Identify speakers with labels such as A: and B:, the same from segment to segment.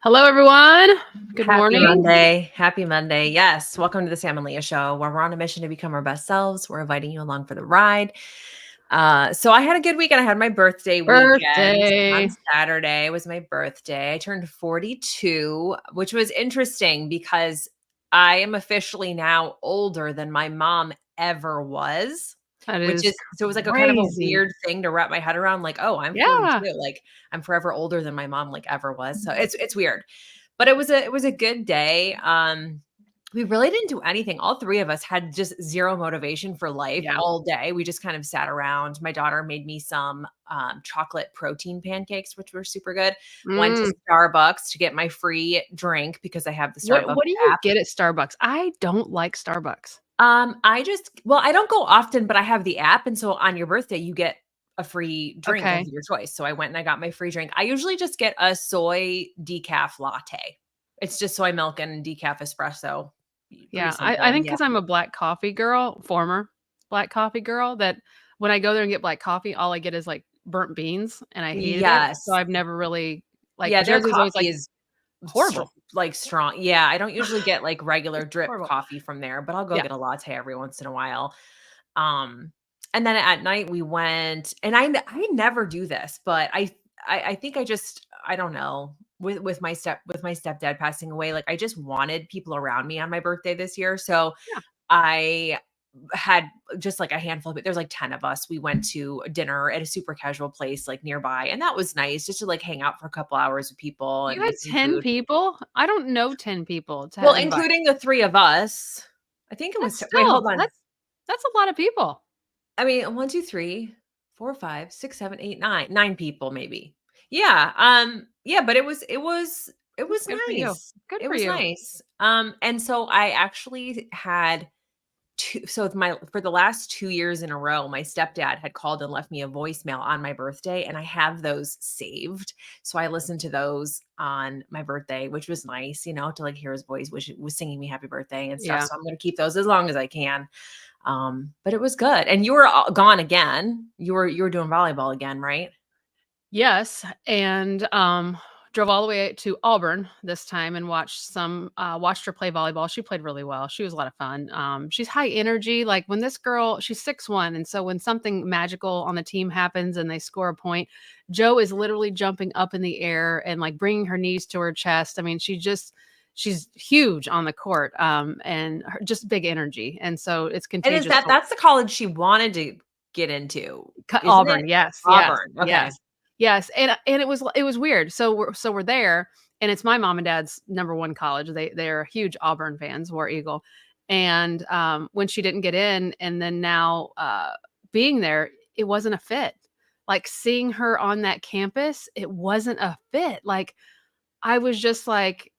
A: Hello, everyone. Good
B: Happy
A: morning.
B: Monday. Happy Monday. Yes. Welcome to the Sam Leah Show, where we're on a mission to become our best selves. We're inviting you along for the ride. So I had a good weekend. I had my birthday weekend on
A: Birthday.
B: Saturday. It was my birthday. I turned 42, which was interesting because I am officially now older than my mom ever was.
A: That
B: Which
A: is
B: is so it was like a kind of a
A: crazy.
B: weird thing to wrap my head around, like, oh, I'm
A: Yeah.
B: 42. Like I'm forever older than my mom like ever was. So it's weird. But it was a good day. We really didn't do anything. All three of us had just zero motivation for life
A: Yeah.
B: all day. We just kind of sat around. My daughter made me some chocolate protein pancakes, which were super good. Went to
A: Mm.
B: Starbucks to get my free drink because I have the Starbucks
A: What do you
B: app.
A: get at Starbucks? I don't like Starbucks.
B: I don't go often, but I have the app, and so on your birthday, you get a free drink of
A: Okay.
B: your choice. So I went and I got my free drink. I usually just get a soy decaf latte. It's just soy milk and decaf espresso. Pretty
A: Yeah. I
B: simple.
A: think
B: Yeah.
A: because I'm a black coffee girl, former black coffee girl, that when I go there and get black coffee, all I get is like burnt beans and I hated it. So
B: Yes.
A: I've never really like
B: Yeah, their
A: Josie's always
B: coffee
A: like
B: is
A: horrible.
B: strong. Yeah, I don't usually get like regular
A: It's
B: drip
A: horrible.
B: coffee from there, but I'll go
A: Yeah.
B: get a latte every once in a while. Um, and then at night we went, and I never do this, but I think I don't know, with my stepdad passing away, like I just wanted people around me on my birthday this year. So
A: Yeah.
B: I had just like a handful of it. There's like 10 of us. We went to dinner at a super casual place like nearby, and that was nice just to like hang out for a couple hours with people
A: You
B: and
A: had
B: eat some
A: 10
B: food.
A: people? I don't know 10 people to
B: Well,
A: invite.
B: including the 3 of us. I think it
A: That's
B: was wait,
A: still
B: hold on.
A: that's a lot of people.
B: I mean, 1, 2, 3, 4, 5, 6, 7, 8, 9, 9 people maybe. Yeah, yeah, but it was
A: Good for you.
B: nice.
A: Good
B: It
A: for
B: was
A: you.
B: nice. And so I actually had 2 so for the last 2 years in a row, my stepdad had called and left me a voicemail on my birthday, and I have those saved. So I listened to those on my birthday, which was nice, to like hear his voice, which was singing me happy birthday and stuff.
A: Yeah.
B: So I'm gonna keep those as long as I can. But it was good. And you were gone again. You were doing volleyball again, right?
A: Yes, and, drove all the way to Auburn this time and watched her play volleyball. She played really well. She was a lot of fun. She's high energy, like, when this girl she's 6'1", and so when something magical on the team happens and they score a point, Joe is literally jumping up in the air and, like, bringing her knees to her chest. I mean, she's huge on the court, and just big energy, and so it's
B: And is
A: contagious to
B: that's the college she wanted to get into, isn't it?
A: Auburn, yes, yes,
B: Auburn. Okay.
A: yes, yes, and it was weird. So we're there, and it's my mom and dad's number 1 college. They're huge Auburn fans, War Eagle, and, when she didn't get in, and then now, being there, it wasn't a fit. Like, seeing her on that campus, it wasn't a fit. Like, I was just like,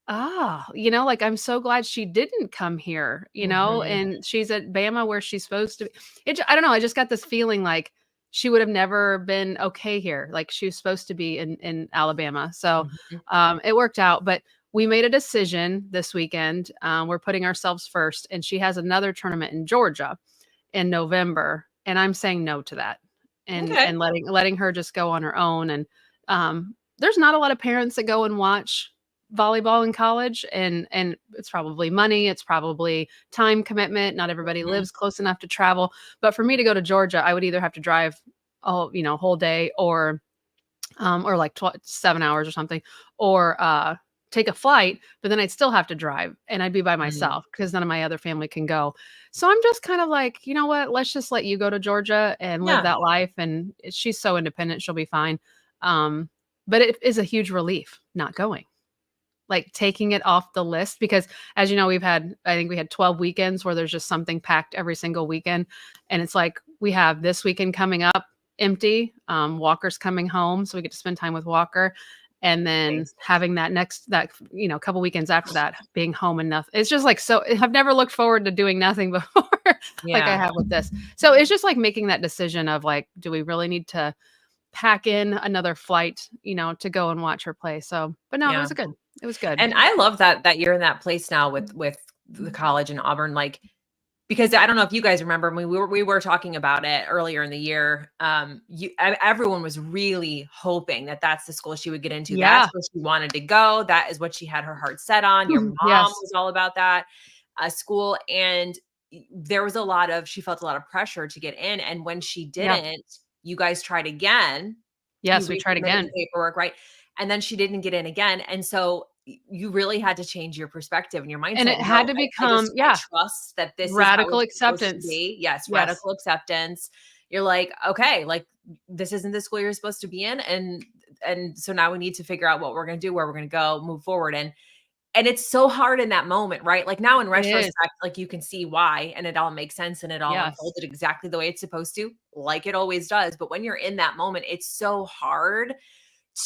A: like, I'm so glad she didn't come here,
B: Mhm.
A: and she's at Bama where she's supposed to be. I don't know, I just got this feeling like she would have never been okay here, like, she was supposed to be in Alabama. So,
B: Mhm.
A: it worked out, but we made a decision this weekend. We're putting ourselves first, and she has another tournament in Georgia in November, and I'm saying no to that,
B: Okay.
A: and letting her just go on her own. And there's not a lot of parents that go and watch volleyball in college, and it's probably money, it's probably time commitment. Not everybody
B: Mhm.
A: lives close enough to travel, but for me to go to Georgia, I would either have to drive whole day, or like 7 hours or something, or take a flight, but then I'd still have to drive and I'd be by
B: Mhm.
A: myself because none of my other family can go. So I'm just kind of like, you know what? Let's just let you go to Georgia and live
B: Yeah.
A: that life. And she's so independent, she'll be fine. Um, but it is a huge relief not going, like taking it off the list, because as you know, I think we had 12 weekends where there's just something packed every single weekend. And it's like we have this weekend coming up empty. Walker's coming home, so we get to spend time with Walker. And then
B: Nice.
A: having couple weekends after that being home enough. It's just like, so I've never looked forward to doing nothing before like I
B: Yeah.
A: have with this. So it's just like making that decision of like, do we really need to pack in another flight, to go and watch her play? So, but no, it
B: Yeah.
A: was good. It was good.
B: And I love that you're in that place now with the college in Auburn. Like Because I don't know if you guys remember, we were talking about it earlier in the year. Everyone was really hoping that that's the school she would get into. That's
A: Yeah.
B: where she wanted to go. That is what she had her heart set on. Your mom
A: Yes.
B: was all about that school, and there was she felt a lot of pressure to get in. And when she
A: Yeah.
B: didn't, you guys tried again. You
A: Yes, we tried
B: resubmitted the
A: again.
B: paperwork, right? And then she didn't get in again, and so you really had to change your perspective and your
A: And
B: mindset.
A: it
B: No,
A: had to
B: I
A: become, yeah,
B: trust that this is how
A: radical
B: it's supposed to
A: acceptance.
B: be. Yes,
A: Yes.
B: radical acceptance. You're like, okay, like this isn't the school you're supposed to be in, and so now we need to figure out what we're going to do, where we're going to go, move forward. And it's so hard in that moment, right? Like now in
A: It is.
B: retrospect, like you can see why, and it all makes sense, and it all
A: Yes.
B: unfolded exactly the way it's supposed to, like it always does. But when you're in that moment, it's so hard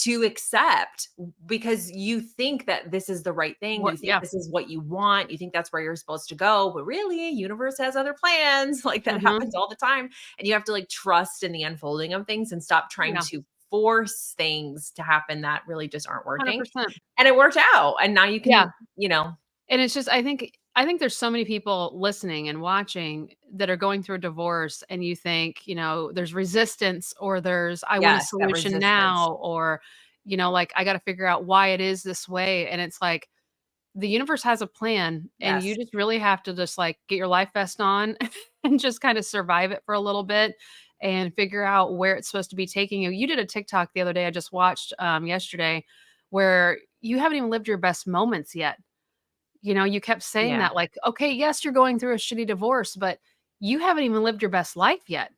B: to accept because you think that this is the right thing.
A: What
B: You think
A: yeah.
B: this is what you want. You think that's where you're supposed to go, but really, universe has other plans. Like that
A: Mhm.
B: happens all the time, and you have to like trust in the unfolding of things and stop trying
A: Yeah.
B: to force things to happen that really just aren't working.
A: 100%.
B: And it worked out, and now you
A: Yeah.
B: can, you know,
A: And it's just I think there's so many people listening and watching that are going through a divorce and you think, there's resistance or there's I want a
B: yes, that
A: solution
B: resistance.
A: now or like I got to figure out why it is this way and it's like the universe has a plan and you
B: Yes.
A: just really have to just like get your life vest on and just kind of survive it for a little bit and figure out where it's supposed to be taking you. You did a TikTok the other day I just watched yesterday where you haven't even lived your best moments yet. You kept saying
B: Yeah.
A: that like, "Okay, yes, you're going through a shitty divorce, but you haven't even lived your best life yet."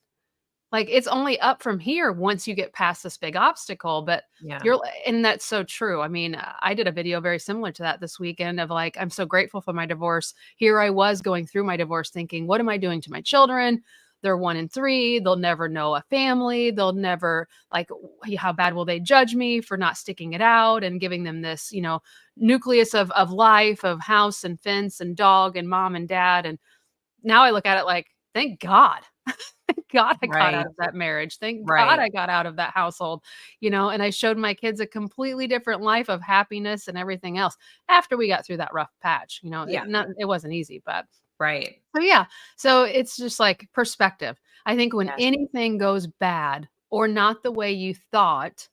A: Like, it's only up from here once you get past this big obstacle, but
B: Yeah.
A: you're and that's so true. I mean, I did a video very similar to that this weekend of like, I'm so grateful for my divorce. Here I was going through my divorce thinking, what am I doing to my children? They're 1 and 3. They'll never know a family. They'll never like how bad will they judge me for not sticking it out and giving them this, nucleus of life of house and fence and dog and mom and dad. And now I look at it like, thank God. Thank God I got out
B: Right.
A: of that marriage. Thank God
B: Right.
A: I got out of that household, and I showed my kids a completely different life of happiness and everything else after we got through that rough patch.
B: Yeah.
A: It wasn't easy, but
B: Right.
A: so yeah. So it's just like perspective. I think when
B: Yes.
A: anything goes bad or not the way you thought,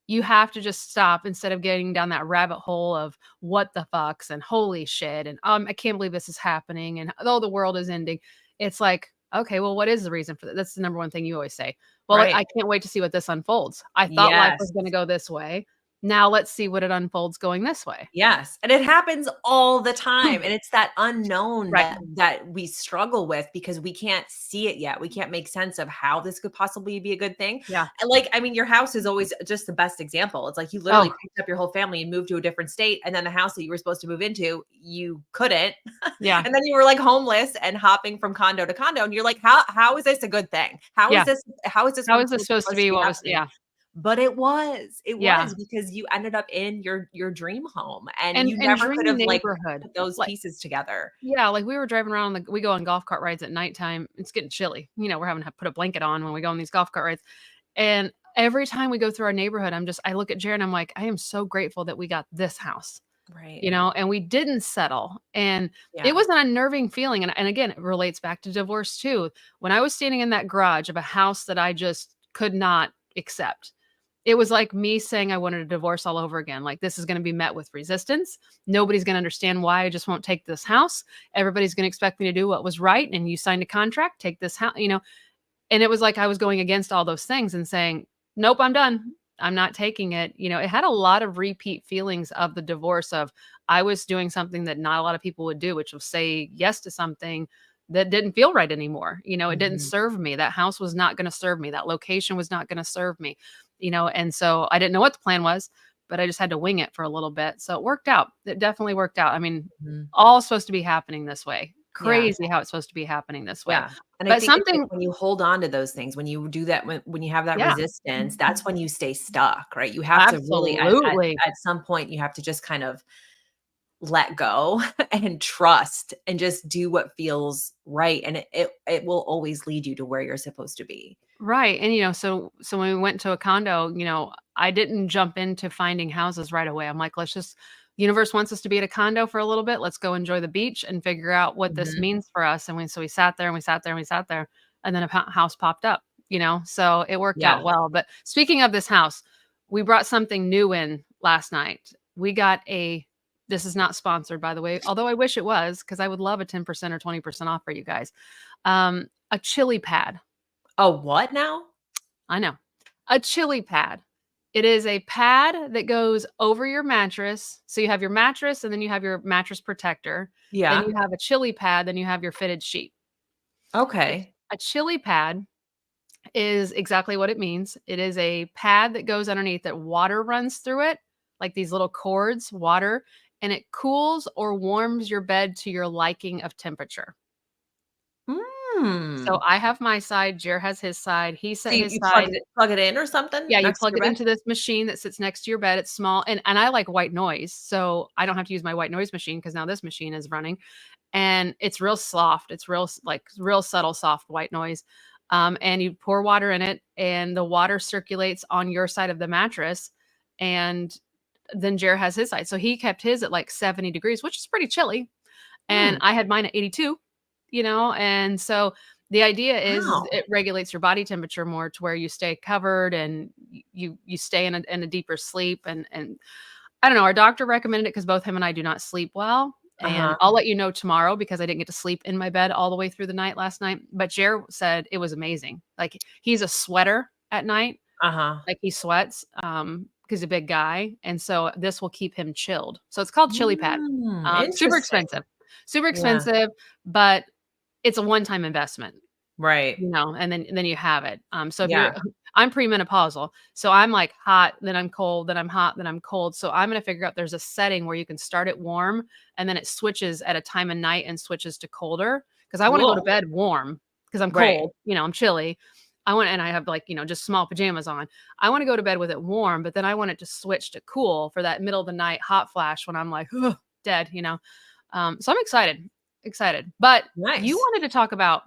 A: you have to just stop instead of getting down that rabbit hole of what the fucks and holy shit and I can't believe this is happening and oh the world is ending. It's like, okay, well, what is the reason for that? That's the number one thing you always say. Well,
B: Right.
A: I can't wait to see what this unfolds. I thought life
B: Yes.
A: was going to go this way. Now let's see what it unfolds going this way.
B: Yes, and it happens all the time, and it's that unknown
A: Right.
B: that we struggle with because we can't see it yet. We can't make sense of how this could possibly be a good thing.
A: Yeah.
B: And like, I mean, your house is always just the best example. It's like you literally
A: Oh,
B: picked up your whole family and moved to a different state, and then the house that you were supposed to move into, you couldn't.
A: yeah.
B: And then you were like homeless and hopping from condo to condo, and you're like, how is this a good thing?
A: Yeah.
B: How is this
A: How
B: one
A: is this supposed to
B: supposed to
A: be?
B: be
A: What was,
B: happening?
A: yeah.
B: But it was
A: Yeah.
B: because you ended up in your dream home, and you
A: And
B: never could
A: dream
B: have, like,
A: neighborhood.
B: put those
A: Like,
B: pieces together.
A: yeah, like we were driving around, like we go on golf cart rides at nighttime. It's getting chilly. We're having to put a blanket on when we go on these golf cart rides. And every time we go through our neighborhood, I look at Jared and I'm like, I am so grateful that we got this house,
B: Right.
A: and we didn't settle. And it
B: Yeah.
A: was an unnerving feeling. And again, it relates back to divorce too. When I was standing in that garage of a house that I just could not accept, it was like me saying I wanted a divorce all over again. Like, this is going to be met with resistance. Nobody's going to understand why I just won't take this house. Everybody's going to expect me to do what was right. And you signed a contract, take this house. And it was like I was going against all those things and saying, "Nope, I'm done. I'm not taking it." It had a lot of repeat feelings of the divorce of I was doing something that not a lot of people would do, which was say yes to something that didn't feel right anymore. It didn't
B: Mhm.
A: serve me. That house was not going to serve me. That location was not going to serve me. And so I didn't know what the plan was, but I just had to wing it for a little bit. So it worked out. It definitely worked out. I mean,
B: Mhm.
A: all supposed to be happening this way.
B: Yeah.
A: Crazy how it's supposed to be happening this way.
B: Yeah. And I
A: But
B: think it's like
A: something
B: when you hold on to those things, when you do that, when you have that
A: yeah.
B: resistance, that's when you stay stuck, right? You have to really
A: Absolutely.
B: at some point, you have to just kind of let go and trust and just do what feels right, and it will always lead you to where you're supposed to be.
A: Right, and, so when we went to a condo, I didn't jump into finding houses right away. I'm like, universe wants us to be at a condo for a little bit. Let's go enjoy the beach and figure out what this
B: Mhm.
A: means for us. And we sat there and we sat there and we sat there, and then a house popped up, so it worked out
B: Yeah.
A: well. But speaking of this house, we brought something new in last night. We got this is not sponsored, by the way, although I wish it was, because I would love a 10% or 20% off for you guys. A chili pad.
B: Oh, what now?
A: I know. A chili pad. It is a pad that goes over your mattress. So you have your mattress, and then you have your mattress protector. Then
B: Yeah.
A: you have a chili pad, then you have your fitted sheet. A
B: Okay.
A: a chili pad is exactly what it means. It is a pad that goes underneath that water runs through it, like these little cords, water, and it cools or warms your bed to your liking of temperature. So
B: Mm.
A: I have my side, Jer has his side. He
B: So
A: set
B: you
A: his
B: you
A: side.
B: plug it in or something
A: Yeah, you
B: next to
A: plug
B: your
A: it
B: bed?
A: into this machine that sits next to your bed. It's small, and I like white noise, so I don't have to use my white noise machine because now this machine is running, and it's real soft. It's real subtle, soft white noise. And you pour water in it, and the water circulates on your side of the mattress, and then Jer has his side. So he kept his at like 70 degrees, which is pretty chilly, and
B: Hmm.
A: I had mine at 82, and so the idea is
B: Wow.
A: it regulates your body temperature more to where you stay covered and you stay in a deeper sleep, and I don't know, our doctor recommended it because both him and I do not sleep well, and
B: Uh-huh.
A: I'll let you know tomorrow because I didn't get to sleep in my bed all the way through the night last night, but Jer said it was amazing. Like, he's a sweater at night,
B: Uh-huh.
A: like, he sweats, 'cause he's a big guy, and so this will keep him chilled. So it's called Chili Pad. Super
B: Interesting.
A: expensive. Super
B: Yeah.
A: expensive, but it's a one-time investment.
B: Right.
A: And then you have it. So if you're
B: Yeah.
A: I'm premenopausal, so I'm like hot, then I'm cold, then I'm hot, then I'm cold. So I'm gonna figure out there's a setting where you can start it warm, and then it switches at a time of night and switches to colder because I wanna go to
B: Cool.
A: bed warm because 'cause I'm
B: Right.
A: cold, I'm chilly. And I have, like, just small pajamas on. I wanna go to bed with it warm, but then I want it to switch to cool for that middle of the night hot flash when I'm like, "Ugh, dead?" So I'm excited. But you
B: Nice.
A: wanted to talk about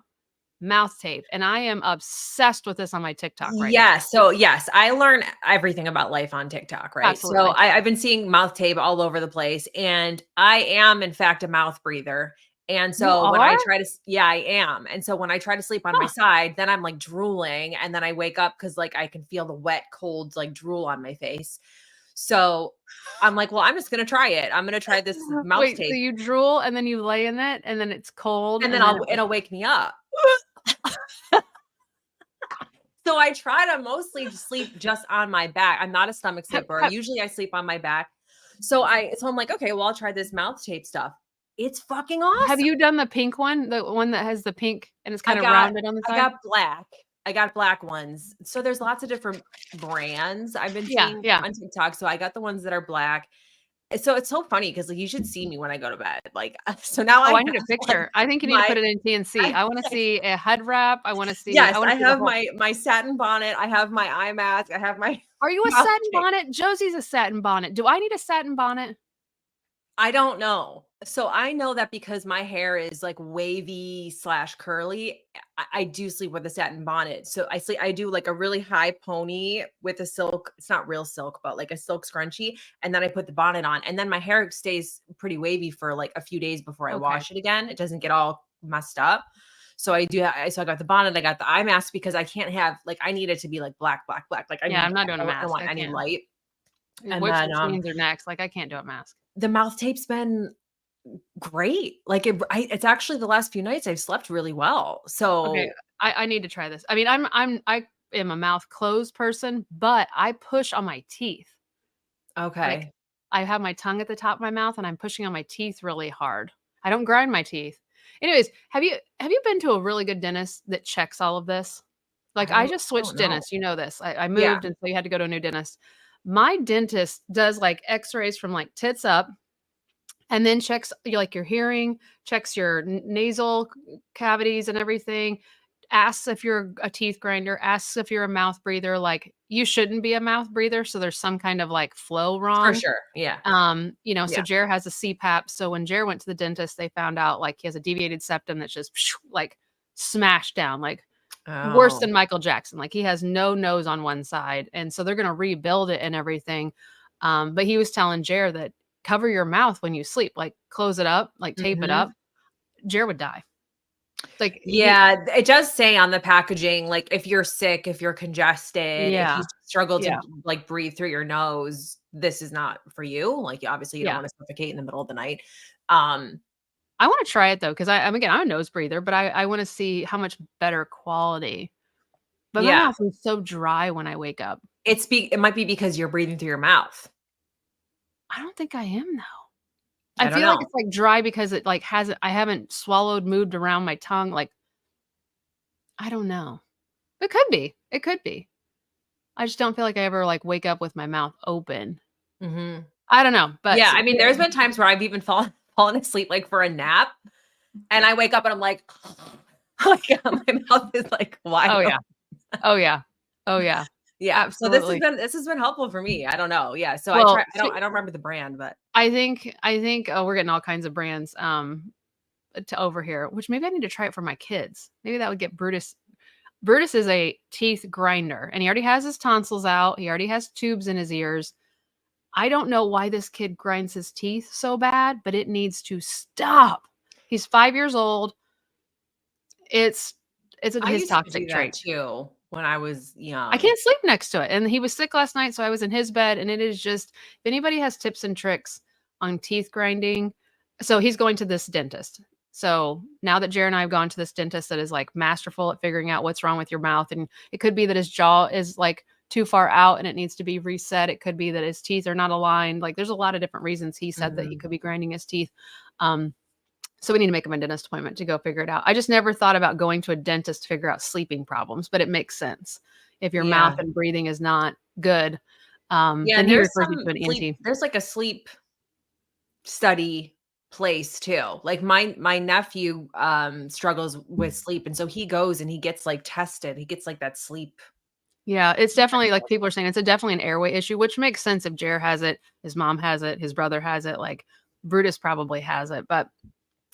A: mouth tape, and I am obsessed with this on my TikTok right now.
B: Yeah, so yes, I learn everything about life on TikTok, right? So
A: Absolutely.
B: I've been seeing mouth tape all over the place, and I am in fact a mouth breather. And
A: You
B: so when
A: are?
B: I try to, yeah, I am. And so when I try to sleep on my
A: Huh.
B: side, then I'm like drooling, and then I wake up because like I can feel the wet, cold like drool on my face. So I'm like, well, I'm just gonna try it. I'm gonna try this mouth
A: Wait, so
B: tape,
A: you drool and then you lay in it and then it's cold
B: and then
A: and then
B: it'll wake me up. So I try to mostly sleep just on my back. I'm not a stomach
A: have
B: sleeper.
A: have
B: Usually I sleep on my back. So I'm like, okay, well, I'll try this mouth tape stuff. It's fucking
A: have
B: awesome.
A: you done the pink one? The one that has the pink and it's
B: I
A: kinda
B: got
A: rounded on the
B: I
A: side?
B: got black. I got black ones. So there's lots of different brands I've been
A: Yeah,
B: seeing
A: yeah.
B: on TikTok. So I got the ones that are black. So it's so funny because like you should see me when I go to bed. Like so now I
A: Oh, I
B: have
A: need a
B: like
A: picture. I think you need to
B: my
A: put it in TNC.
B: I
A: I wanna see a head wrap. I wanna see
B: yes,
A: I wanna
B: I
A: see the
B: have
A: whole.
B: my satin bonnet. I have my eye mask. I have my
A: Are you a
B: mouth
A: satin
B: tape.
A: bonnet? Josie's a satin bonnet. Do I need a satin bonnet?
B: I don't know. So I know that because my hair is like wavy slash curly, I do sleep with a satin bonnet. So I do like a really high pony with a silk, it's not real silk, but like a silk scrunchie. And then I put the bonnet on. And then my hair stays pretty wavy for like a few days before I
A: Okay.
B: wash it again. It doesn't get all messed up. So so I got the bonnet, I got the eye mask because I can't have like I need it to be like black, black, black. Like I
A: Yeah,
B: need
A: I'm not doing a
B: I don't
A: mask.
B: want
A: I
B: any
A: can't.
B: light. And
A: Whips
B: then
A: and chains are next. Like, I can't do a mask.
B: the mouth tape's been great. Like, it's actually the last few nights I've slept really well.
A: Okay,
B: So
A: I need to try this. I mean, I am a mouth closed person, but I push on my teeth. Like,
B: okay.
A: I have my tongue at the top of my mouth, and I'm pushing on my teeth really hard. I don't grind my teeth. Anyways, have you been to a really good dentist that checks all of this? Like, I just
B: I don't
A: switched
B: know.
A: dentists, you know this. I
B: Yeah,
A: moved, and so you had to go to a new dentist. My dentist does, like, X-rays from, like, tits up, and then checks like your hearing, checks your nasal cavities and everything, asks if you're a teeth grinder, asks if you're a mouth breather. Like, you shouldn't be a mouth breather, so there's some kind of like flow
B: for
A: wrong.
B: sure. Yeah.
A: So
B: Yeah.
A: Jer has a CPAP. So when Jer went to the dentist, they found out like he has a deviated septum that's just like smashed down. Like, worse
B: Oh.
A: than Michael Jackson. Like, he has no nose on one side, and so they're gonna rebuild it and everything. But he was telling Jer that cover your mouth when you sleep, like, close it up, like, tape it
B: Mhm.
A: up. Jer would die. Like, he
B: Yeah, it does say on the packaging, like, if you're sick, if you're congested, if you
A: Yeah.
B: struggle to,
A: Yeah.
B: like, breathe through your nose, this is not for you. Like, obviously, you don't
A: Yeah.
B: wanna suffocate in the middle of the night. Um,
A: I wanna try it though, 'cause again, I'm a nose breather, but I wanna see how much better quality. But my
B: yeah,
A: mouth is so dry when I wake up.
B: it might be because you're breathing through your mouth.
A: I don't think I am though. I
B: I don't
A: feel like
B: know.
A: it's, like, dry because it, like, hasn't I haven't swallowed, moved around my tongue, like, I don't know. It could be. It could be. I just don't feel like I ever, like, wake up with my mouth open.
B: Mhm.
A: I don't know, but
B: Yeah,
A: s
B: I mean, there's been times where I've even fallen asleep, like, for a nap, and I wake up and I'm like, like, my mouth is, like, wide
A: Oh,
B: open.
A: yeah. Oh, yeah. Oh, yeah.
B: Yeah, so
A: Absolutely.
B: this has been helpful for me. I don't know. Yeah, so
A: Well,
B: I don't remember the brand, but
A: I think oh, we're getting all kinds of brands, to over here, which maybe I need to try it for my kids. Maybe that would get Brutus is a teeth grinder, and he already has his tonsils out, he already has tubes in his ears. I don't know why this kid grinds his teeth so bad, but it needs to stop. He's 5 years old. It's
B: I
A: his
B: used to
A: toxic
B: do that
A: trait.
B: too when I was
A: I
B: young.
A: can't sleep next to it, and he was sick last night, so I was in his bed, and it is just if anybody has tips and tricks on teeth grinding, so he's going to this dentist. So, now that Jared and I have gone to this dentist that is, like, masterful at figuring out what's wrong with your mouth, and it could be that his jaw is, like, too far out and it needs to be reset. It could be that his teeth are not aligned. Like, there's a lot of different reasons he said that he
B: Mhm.
A: could be grinding his teeth. Um, so we need to make him a dentist appointment to go figure it out. I just never thought about going to a dentist to figure out sleeping problems, but it makes sense. If your mouth
B: Yeah.
A: and breathing is not good,
B: Yeah,
A: then
B: and
A: he refers you to an ENT.
B: there's like a sleep study place too. Like my nephew struggles with sleep, and so he goes and he gets like tested. He gets like that sleep.
A: Yeah, it's definitely like people are saying it's definitely an airway issue, which makes sense if Jer has it, his mom has it, his brother has it, like Brutus probably has it, but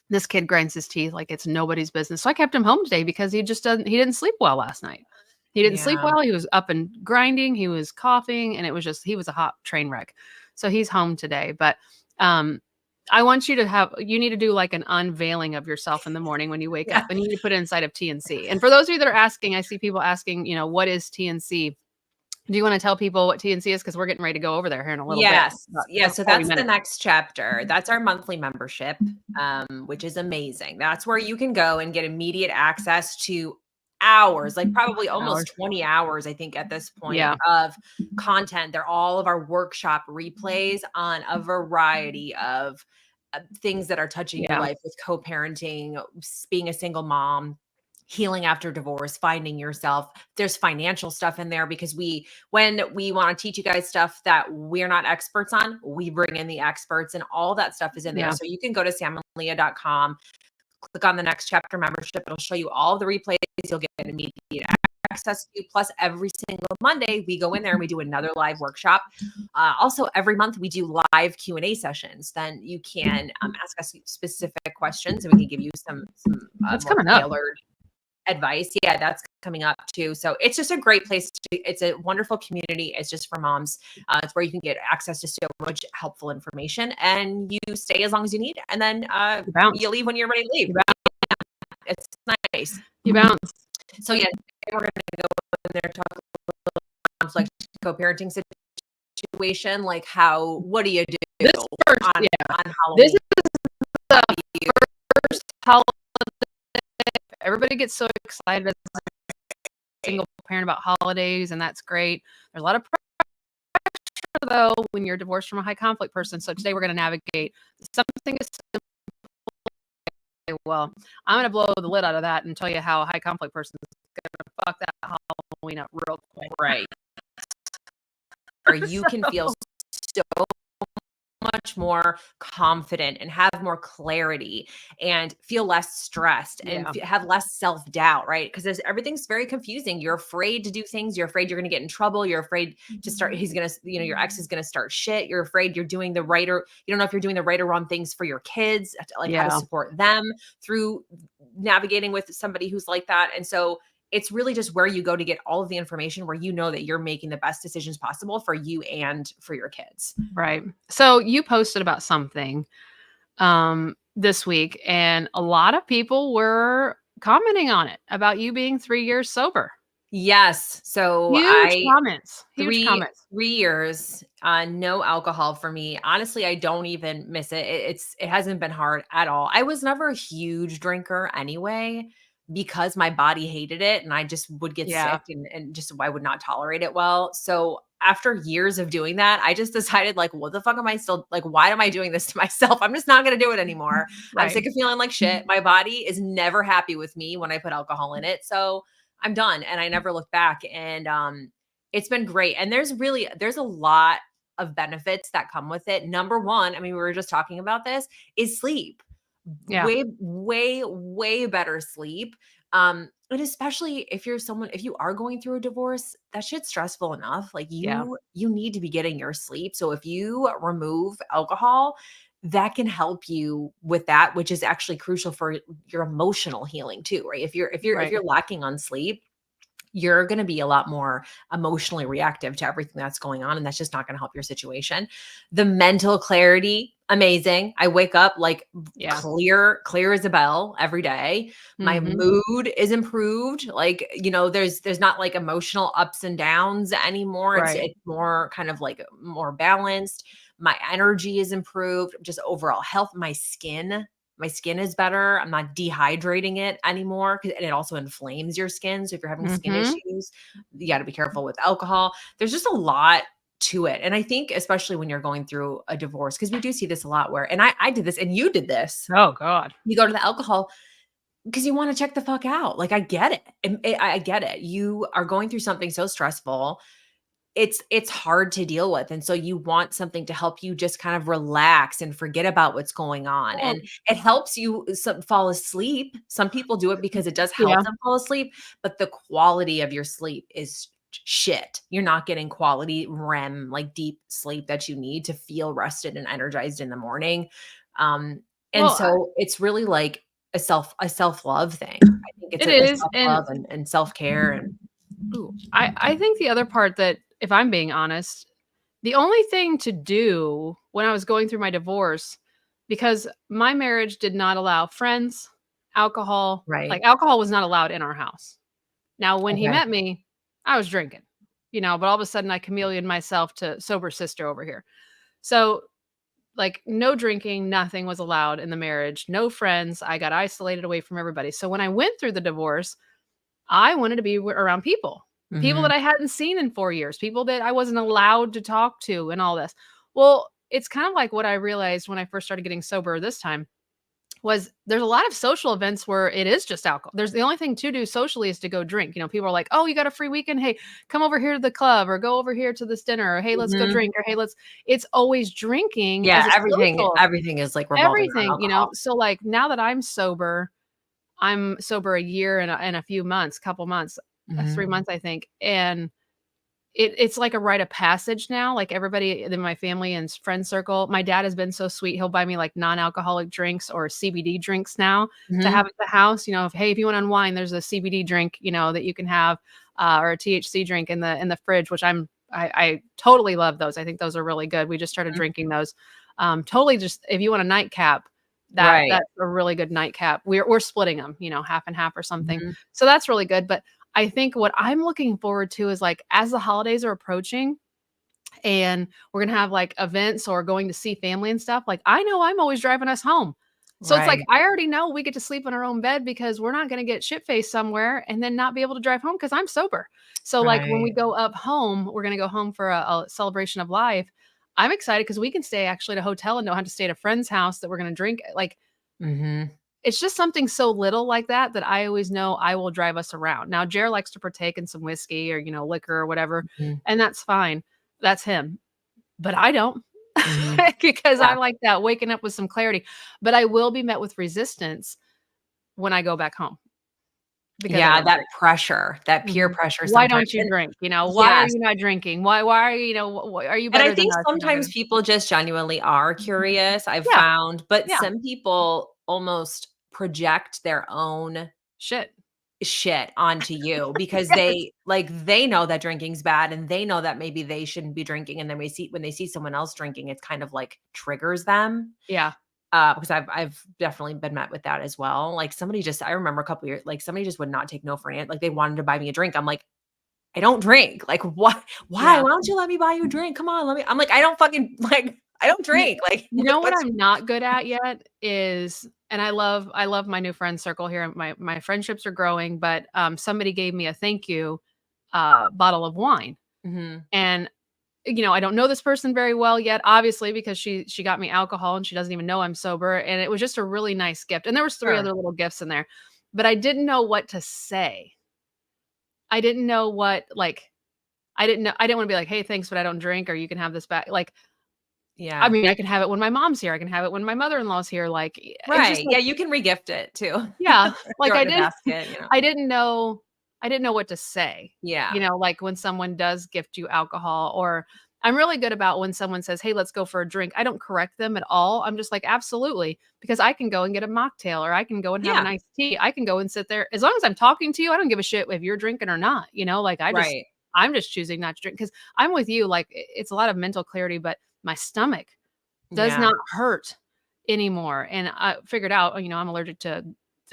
A: this kid grinds his teeth like it's nobody's business. So I kept him home today because he didn't sleep well last night. He didn't sleep
B: Yeah.
A: well. He was up and grinding, he was coughing, and it was just he was a hot train wreck. So he's home today, but um I want you need to do like an unveiling of yourself in the morning when you wake
B: Yeah.
A: up, and you need to put it inside of TNC. And for those of you that are asking, I see people asking, what is TNC? Do you want to tell people what TNC is? Because we're getting ready to go over there here in a little bit,
B: Yes.
A: about
B: Yeah, so
A: 40
B: that's the
A: minutes.
B: next chapter. That's our monthly membership, which is amazing. That's where you can go and get immediate access to hours, like probably
A: Hours.
B: almost 20 hours, I think, at this point
A: Yeah.
B: of content. They're all of our workshop replays on a variety of things that are touching your
A: Yeah.
B: life with co-parenting, being a single mom, healing after divorce, finding yourself. There's financial stuff in there because when we want to teach you guys stuff that we're not experts on, we bring in the experts, and all that stuff is in there.
A: Yeah.
B: So you can go to samleah.com, click on the next chapter membership. It'll show you all of the replays. You'll get immediate access to. Plus, every single Monday, we go in there and we do another live workshop. Also, every month we do live Q&A sessions. Then you can ask us specific questions, and we can give you some
A: That's
B: more
A: coming up.
B: tailored advice. Yeah, that's coming up too. So it's just a great place it's a wonderful community. It's just for moms. It's where you can get access to so much helpful information, and you stay as long as you need, and then
A: You bounce.
B: you leave when you're ready to leave.
A: You bounce.
B: It's nice.
A: You bounce.
B: So yeah, we're gonna go in there, talk about like co-parenting situation, like what do you do
A: This first,
B: on
A: yeah. This
B: Halloween?
A: is the first holiday. Everybody gets so excited as a single parent about holidays, and that's great. There's a lot of pressure though when you're divorced from a high conflict person. So today we're going to navigate something as simple. Well, I'm going to blow the lid out of that and tell you how a high conflict person is going to fuck that Halloween up real quick.
B: Right. Or you can feel so much more confident and have more clarity and feel less stressed and
A: Yeah.
B: have less self-doubt, right? Because everything's very confusing. You're afraid to do things. You're afraid you're going to get in trouble. You're afraid to start. Your ex is going to start shit. You're afraid you're doing the right or you don't know if you're doing the right or wrong things for your kids, like how to
A: Yeah.
B: support them through navigating with somebody who's like that. And so it's really just where you go to get all of the information where you know that you're making the best decisions possible for you and for your kids.
A: Right. So you posted about something this week, and a lot of people were commenting on it about you being 3 years sober.
B: Yes. So
A: Huge comments. Huge
B: 3
A: comments.
B: 3 years, no alcohol for me. Honestly, I don't even miss it. It hasn't been hard at all. I was never a huge drinker anyway because my body hated it and I just would get
A: Yeah.
B: sick and just I would not tolerate it well. So after years of doing that, I just decided like, what the fuck am I still like, why am I doing this to myself? I'm just not going to do it anymore. I'm
A: Right.
B: sick of feeling like shit. My body is never happy with me when I put alcohol in it. So I'm done. And I never look back. And it's been great. And there's a lot of benefits that come with it. Number one, I mean, we were just talking about this, is sleep.
A: Yeah.
B: Way, way, way better sleep. And especially if if you are going through a divorce, that shit's stressful enough. Like
A: Yeah.
B: you need to be getting your sleep. So if you remove alcohol, that can help you with that, which is actually crucial for your emotional healing too, right? If
A: Right.
B: you're lacking on sleep, you're going to be a lot more emotionally reactive to everything that's going on. And that's just not going to help your situation. The mental clarity, amazing. I wake up like
A: Yeah.
B: clear as a bell every day. My
A: Mhm.
B: mood is improved. Like, there's not like emotional ups and downs anymore.
A: Right.
B: It's more kind of like more balanced. My energy is improved, just overall health. My skin is better. I'm not dehydrating it anymore and it also inflames your skin. So if you're having skin
A: Mhm.
B: issues, you got to be careful with alcohol. There's just a lot to it. And I think especially when you're going through a divorce, because we do see this a lot and I did this and you did this.
A: Oh god.
B: You go to the alcohol because you want to check the fuck out. Like I get it. I get it. You are going through something so stressful, it's hard to deal with, and so you want something to help you just kind of relax and forget about what's going on,
A: Well,
B: and it helps you fall asleep. Some people do it because it does help
A: yeah.
B: them fall asleep, but the quality of your sleep is shit. You're not getting quality REM, like deep sleep that you need to feel rested and energized in the morning. Um, and
A: Well,
B: so it's really like a self-love thing. I think it's
A: it
B: a
A: is, and
B: self-love and self-care and
A: ooh, I think the other part that, if I'm being honest, the only thing to do when I was going through my divorce, because my marriage did not allow friends, alcohol,
B: right.
A: like, alcohol was not allowed in our house. Now, when he
B: Okay.
A: met me, I was drinking, but all of a sudden I chameleoned myself to sober sister over here. So, like, no drinking, nothing was allowed in the marriage, no friends, I got isolated away from everybody. So when I went through the divorce, I wanted to be around people, people that
B: Mhm.
A: I hadn't seen in 4 years, people that I wasn't allowed to talk to and all this. Well, it's kind of like what I realized when I first started getting sober this time was there's a lot of social events where it is just alcohol. There's the only thing to do socially is to go drink. People are like, "Oh, you got a free weekend? Hey, come over here to the club or go over here to this dinner or hey, let's go
B: Mhm.
A: drink or hey, let's." It's always drinking
B: Yeah,
A: as a
B: everything
A: social
B: everything is, like, revolving around
A: everything.
B: alcohol.
A: So like now that I'm sober a year and a few months, couple months,
B: Mhm.
A: 3 months, I think, and it's like a rite of passage now, like, everybody in my family and friend circle, my dad has been so sweet, he'll buy me, like, non-alcoholic drinks or CBD drinks now to
B: Mhm.
A: have at the house, "Hey, if you wanna unwind, there's a CBD drink, that you can have, or a THC drink in the fridge," which I totally love those, I think those are really good, we just started
B: Mhm.
A: drinking those. Totally just if you want a nightcap,
B: Right.
A: that's a really good nightcap. We're splitting them, half and half or something,
B: Mhm.
A: so that's really good, but I think what I'm looking forward to is, like, as the holidays are approaching and we're gonna have, like, events or going to see family and stuff, like, I know I'm always driving us home. So it's like,
B: Right.
A: I already know we get to sleep in our own bed because we're not gonna get shit-faced somewhere and then not be able to drive home because 'cause I'm sober. So, like, when we
B: Right.
A: go up home, we're gonna go home for a celebration of life. I'm excited because we can stay actually at a hotel and don't have to stay at a friend's house that we're gonna drink like,
B: Mhm.
A: it's just something so little like that that I always know I will drive us around. Now, Jer likes to partake in some whiskey or, liquor or whatever,
B: Mhm.
A: and that's fine. That's him. But I don't
B: Mhm.
A: because
B: Yeah.
A: I like that waking up with some clarity. But I will be met with resistance when I go back home because I
B: Yeah,
A: don't
B: that
A: drink.
B: pressure, that peer
A: Mhm.
B: pressure
A: Why
B: sometimes,
A: don't you
B: and
A: drink? Why are
B: yes.
A: you not drinking? Why are you, are you
B: And I
A: better than
B: think
A: us?
B: sometimes people just genuinely are curious, I've
A: Yeah,
B: found, but
A: yeah.
B: some people almost project their own
A: Shit.
B: shit onto you because
A: Yes.
B: they know that drinking's bad and they know that maybe they shouldn't be drinking. And then when they see someone else drinking, it's kind of like triggers them.
A: Yeah.
B: Because I've definitely been met with that as well. Like I remember a couple years, like somebody just would not take no for an answer. Like they wanted to buy me a drink. I'm like, I don't drink. Like what? Why?
A: Yeah.
B: Why don't you let me buy you a drink? Come on, let me. I'm like, I don't fucking like. I don't
A: You
B: drink. Like
A: you know what
B: what's
A: I'm not good at yet is and I love my new friend circle here. My friendships are growing, but, somebody gave me a thank you, bottle of wine.
B: Mhm.
A: And, I don't know this person very well yet, obviously, because she got me alcohol and she doesn't even know I'm sober, and it was just a really nice gift. And there was 3
B: Sure.
A: other little gifts in there, but I didn't know what to say. I didn't know what, like I didn't wanna be like, "Hey, thanks, but I don't drink," or, "You can have this back." Like, I
B: Yeah.
A: mean, I can have it when my mom's here, I can have it when my mother-in-law's here, like, it's just
B: Right.
A: like
B: Yeah, you can regift it too.
A: yeah, like
B: Throw it in a basket,
A: I didn't know I didn't know what to say,
B: Yeah.
A: like, when someone does gift you alcohol, or I'm really good about when someone says, "Hey, let's go for a drink." I don't correct them at all, I'm just like, "Absolutely," because I can go and get a mocktail, or I can go and have an
B: Yeah.
A: iced tea, I can go and sit there as long as I'm talking to you, I don't give a shit if you're drinking or not, like,
B: Right.
A: I'm just choosing not to drink because 'cause I'm with you, like, it's a lot of mental clarity, but my stomach does
B: Yeah.
A: not hurt anymore, and I figured out, I'm allergic to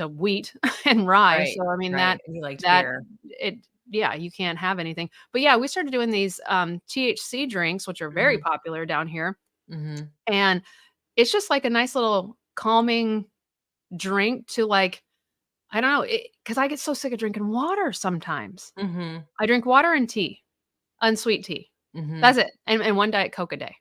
A: wheat and rye,
B: Right.
A: so, I mean,
B: Right. And he liked
A: that
B: beer.
A: it yeah, you can't have anything. But, yeah, we started doing these, THC drinks, which are very
B: Mhm.
A: popular down here,
B: Mhm.
A: and it's just like a nice little calming drink to, like I don't know, because I get so sick of drinking water sometimes.
B: Mhm.
A: I drink water and tea, unsweet tea.
B: Mhm.
A: That's it, and 1 Diet Coke a day.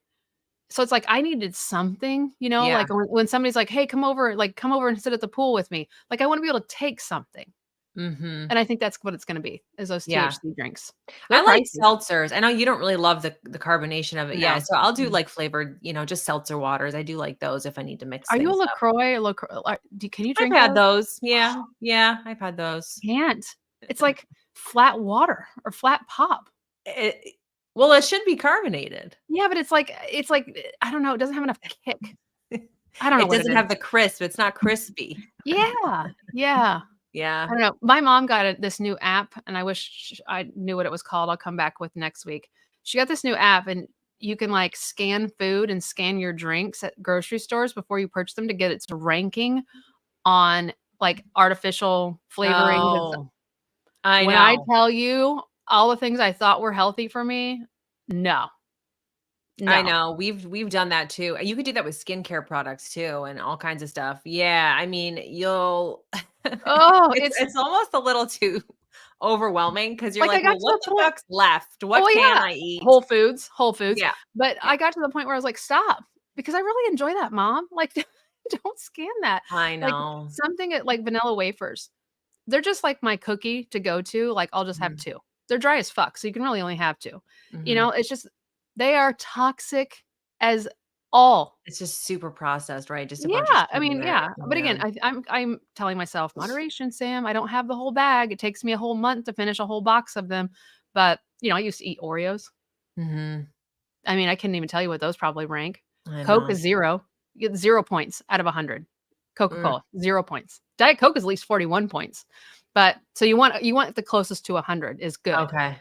A: So it's like I needed something,
B: Yeah.
A: like when somebody's like, "Hey, come over and sit at the pool with me." Like I wanna be able to take something,
B: Mhm.
A: and I think that's what it's gonna be, is those
B: Yeah.
A: THC drinks.
B: I
A: They're
B: like
A: pricey.
B: seltzers. I know you don't really love the carbonation of it. Yeah,
A: No.
B: so I'll do
A: Mm-mm.
B: like flavored, just seltzer waters. I do like those if I need to mix
A: Are you a
B: things up.
A: LaCroix or can you
B: I've
A: drink
B: had
A: those?
B: those. Yeah. Yeah, I've had those.
A: Can't. It's like flat water or flat pop.
B: It well, it should be carbonated.
A: Yeah, but I don't know, it doesn't have enough kick. I don't know
B: It
A: what it
B: doesn't
A: is.
B: have the crisp. It's not crispy.
A: Yeah, yeah. I
B: Yeah.
A: don't know. My mom got this new app, and I wish I knew what it was called. I'll come back with next week. She got this new app, and you can like scan food and scan your drinks at grocery stores before you purchase them to get its ranking on like artificial flavorings and stuff.
B: Oh, I
A: When I
B: know.
A: tell you all the things I thought were healthy for me, no,
B: I
A: no.
B: know. We've done that too. And you could do that with skincare products too and all kinds of stuff. Yeah, I mean, you'll
A: Oh,
B: it's almost a little too overwhelming because 'cause you're
A: like I
B: like,
A: got
B: "Well,
A: to
B: what
A: the
B: the
A: point.
B: fuck's left? What
A: Oh,
B: can
A: yeah.
B: I eat?"
A: Whole Foods,
B: Yeah.
A: but
B: Yeah.
A: I got to the point where I was like, "Stop," because I really enjoy that, mom, like, don't scan that.
B: I
A: Like,
B: know.
A: something at like vanilla wafers, they're just like my cookie to go to, like, I'll just have
B: Mhm.
A: 2. They're dry as fuck, so you can really only have 2.
B: Mhm.
A: It's just they are toxic as all.
B: It's just super processed, right? Just a bunch of
A: Yeah, I mean,
B: sugar.
A: yeah, but
B: Yeah.
A: again, I'm telling myself, "Moderation, Sam, I don't have the whole bag, it takes me a whole month to finish a whole box of them," but, I used to eat Oreos.
B: Mhm.
A: I mean, I couldn't even tell you what those probably rank.
B: I
A: Coke
B: know.
A: is 0. You get 0 points out of 100.
B: Mm,
A: Coca-Cola, 0 points. Diet Coke is at least 41 points. But so you want the closest to 100 is good,
B: okay.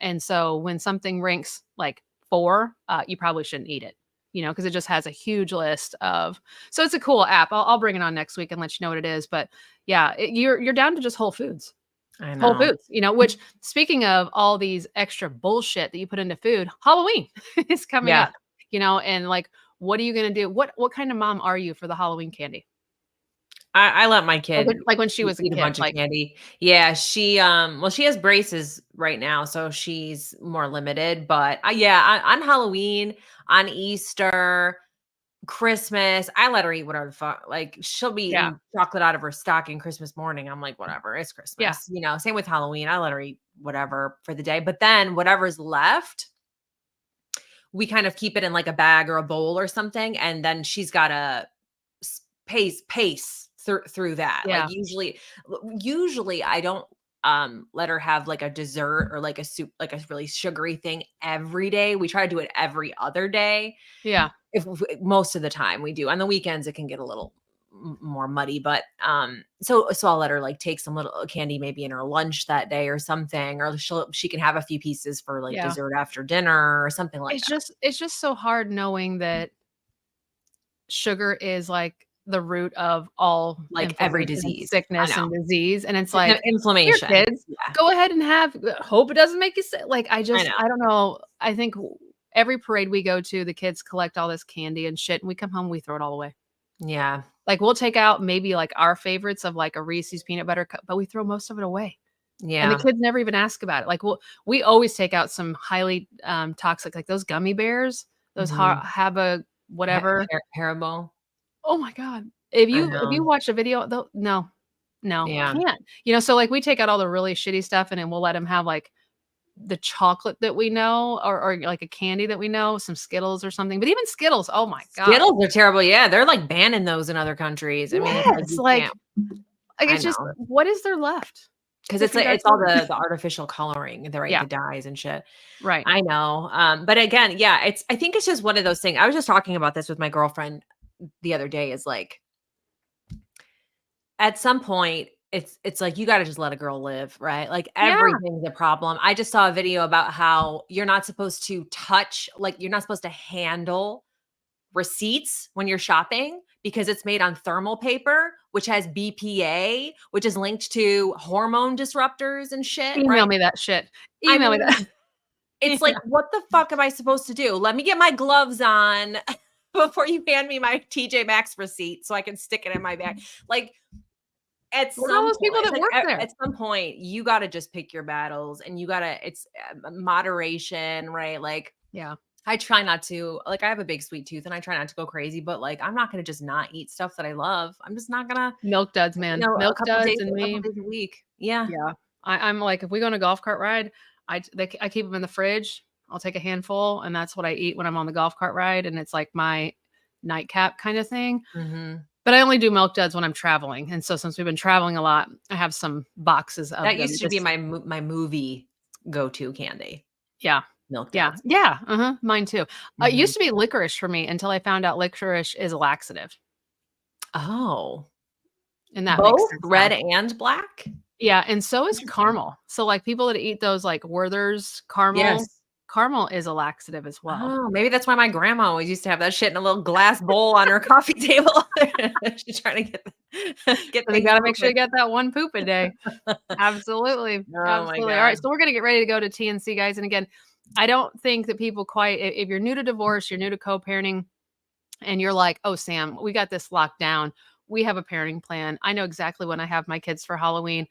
A: and so when something ranks like 4, you probably shouldn't eat it, because it just has a huge list of so it's a cool app. I'll bring it on next week and let you know what it is, but yeah, you're down to just Whole Foods.
B: I
A: Whole
B: know.
A: Foods, which speaking of all these extra bullshit that you put into food, Halloween is coming
B: Yeah.
A: up, and like, what are you gonna do? What kind of mom are you for the Halloween candy?
B: I let my
A: Like
B: kid
A: when she was a
B: eat a
A: kid,
B: bunch of
A: like
B: candy. Yeah, well, she has braces right now, so she's more limited, but, yeah, on Halloween, on Easter, Christmas, I let her eat whatever the fuck like, she'll be
A: yeah,
B: eating chocolate out of her stocking Christmas morning, I'm like, "Whatever, it's
A: yeah,
B: Christmas," Same with Halloween, I let her eat whatever for the day, but then whatever's left, we kind of keep it in, like, a bag or a bowl or something, and then she's gotta pace through that. Like
A: yeah,
B: usually I don't let her have like a dessert or like a soup, like a really sugary thing every day. We try to do it every other day.
A: yeah.
B: If most of the time we do. On the weekends it can get a little more muddy, but so I'll let her like take some little candy maybe in her lunch that day or something, or she can have a few pieces for like
A: Yeah.
B: dessert after dinner or something like that.
A: It's just so hard knowing that sugar is like the root of all
B: Like every
A: inflammation and
B: disease. I
A: sickness and
B: know.
A: disease, and it's like, "Here,
B: Inflammation.
A: kids,
B: Yeah,
A: go ahead and have hope it doesn't make you sick." Like,
B: I know.
A: I don't know, I think every parade we go to, the kids collect all this candy and shit, and we come home, we throw it all away.
B: Yeah.
A: Like, we'll take out maybe, like, our favorites of, like, a Reese's Peanut Butter Cup, but we throw most of it away, and the
B: Yeah.
A: kids never even ask about it. Like, we always take out some highly, toxic like, those gummy bears, those
B: Mhm.
A: Haba whatever.
B: Haribo.
A: Oh my god.
B: I
A: If you
B: know.
A: watch a video though no, no,
B: Yeah.
A: can't. You know, so, like, we take out all the really shitty stuff, and then we'll let them have, like, the chocolate that we know or, like, a candy that we know, some Skittles or something, but even Skittles, oh my god.
B: Skittles are terrible. Yeah, they're like banning those in other countries. I mean, it's like
A: Yes,
B: you can't.
A: like,
B: I
A: it's just
B: know.
A: what is there left
B: 'Cause
A: to
B: it's
A: feed
B: like
A: our
B: it's all
A: children?
B: the artificial coloring, the right,
A: Yeah,
B: the dyes and shit.
A: right.
B: I know, but again, yeah, I think it's just one of those things. I was just talking about this with my girlfriend the other day, is like, at some point, it's like you gotta just let a girl live, right? Like,
A: Yeah,
B: everything's a problem. I just saw a video about how you're not supposed to touch, like, you're not supposed to handle receipts when you're shopping because it's made on thermal paper, which has BPA, which is linked to hormone disruptors and shit,
A: email
B: right?
A: me that shit.
B: I
A: Email me
B: mean,
A: that.
B: it's like,
A: Yeah.
B: what the fuck am I supposed to do? Let me get my gloves on before you hand me my TJ Maxx receipt so I can stick it in my bag. Like, at
A: Look at all
B: some
A: those people
B: point,
A: that
B: like,
A: work there.
B: at some point, you gotta just pick your battles, and you gotta, it's moderation, right? Like,
A: Yeah.
B: I try not to, like, I have a big sweet tooth and I try not to go crazy, but like, I'm not gonna just not eat stuff that I love. I'm just not gonna,
A: Milk duds, man.
B: a
A: Milk
B: couple
A: duds
B: days,
A: and me.
B: a week. Yeah.
A: Yeah. I'm like, if we go on a golf cart ride, I keep them in the fridge. I'll take a handful, and that's what I eat when I'm on the golf cart ride, and it's like my nightcap kinda thing.
B: Mhm.
A: But I only do Milk Duds when I'm traveling, and so since we've been traveling a lot, I have some boxes of
B: That
A: them
B: used to be
A: just
B: my movie go-to candy,
A: yeah.
B: Milk
A: Yeah.
B: Duds.
A: Yeah, uh-huh, mine too. It
B: Mhm.
A: used to be licorice for me until I found out licorice is a laxative,
B: Oh,
A: and that makes
B: both
A: sense now.
B: red and black?
A: Yeah, and so is
B: Interesting.
A: caramel. So, like, people that eat those, like, Werther's caramel,
B: Yes.
A: caramel is a laxative as well.
B: Oh, maybe that's why my grandma always used to have that shit in a little glass bowl on her coffee table. She's trying to get
A: So they
B: things
A: gotta make sure
B: moving.
A: you get that one poop a day. Absolutely,
B: Oh my
A: absolutely. All right,
B: god.
A: so we're gonna get ready to go to TNC, guys, and again, I don't think that people quite if you're new to divorce, you're new to co-parenting, and you're like, "Oh, Sam, we got this locked down. We have a parenting plan. I know exactly when I have my kids for Halloween."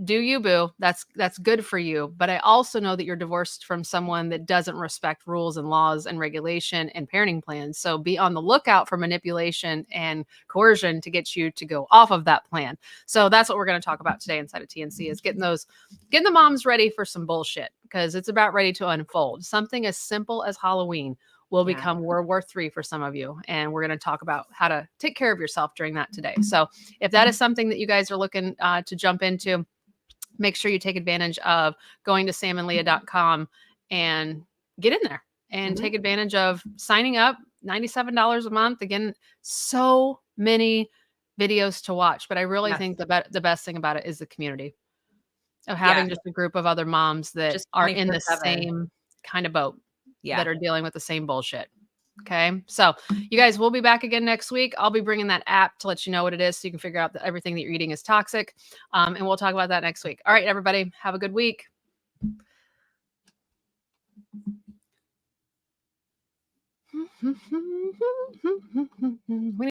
A: Do you, boo. That's good for you, but I also know that you're divorced from someone that doesn't respect rules and laws and regulation and parenting plans, so be on the lookout for manipulation and coercion to get you to go off of that plan. So that's what we're gonna talk about today inside of TNC is getting the moms ready for some bullshit because it's about ready to unfold. Something as simple as Halloween will
B: Yeah.
A: become World War III for some of you, and we're gonna talk about how to take care of yourself during that today. So if that is something that you guys are looking to jump into, make sure you take advantage of going to samandleah.com and get in there and
B: Mhm.
A: take advantage of signing up $97 a month. Again, so many videos to watch, but I really
B: Yes.
A: think the best thing about it is the community of
B: Yeah.
A: having just a group of other moms that
B: Just
A: are in the
B: 24/7.
A: same kind of boat that
B: Yeah.
A: are dealing with the same bullshit. Okay. So, you guys, we'll be back again next week. I'll be bringing that app to let you know what it is so you can figure out that everything that you're eating is toxic. And we'll talk about that next week. All right, everybody, have a good week. We